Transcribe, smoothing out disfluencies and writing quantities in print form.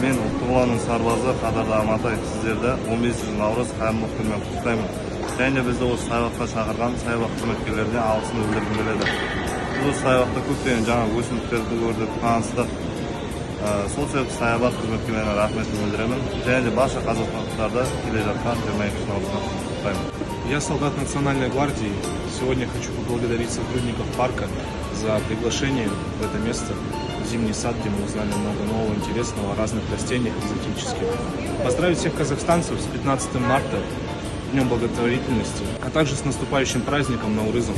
Мен ұлттық ұланның сарбазы Қадырлы Амантай сіздерді 15 наурыз қайырымдылық күнімен құттықтаймын. Және бізді осы саябаққа шақырған саябақ қызметкерлеріне алғысын білдіргім келеді. Біз осы саябақта көптеген жаңа өсімдіктерді көрдік, таныстық. Сол себепті саябақ қызметкерлеріне рахметімді білдіремін. Және де барша қазақстандықтарды келе жатқан 22 наурызына құттықтаймын. Я солдат Национальной гвардии. Сегодня хочу поблагодарить сотрудников парка за приглашение в это место, в зимний сад, где мы узнали много нового, интересного, о разных растениях экзотических. Поздравить всех казахстанцев с 15 марта, Днем благотворительности, а также с наступающим праздником Наурызом.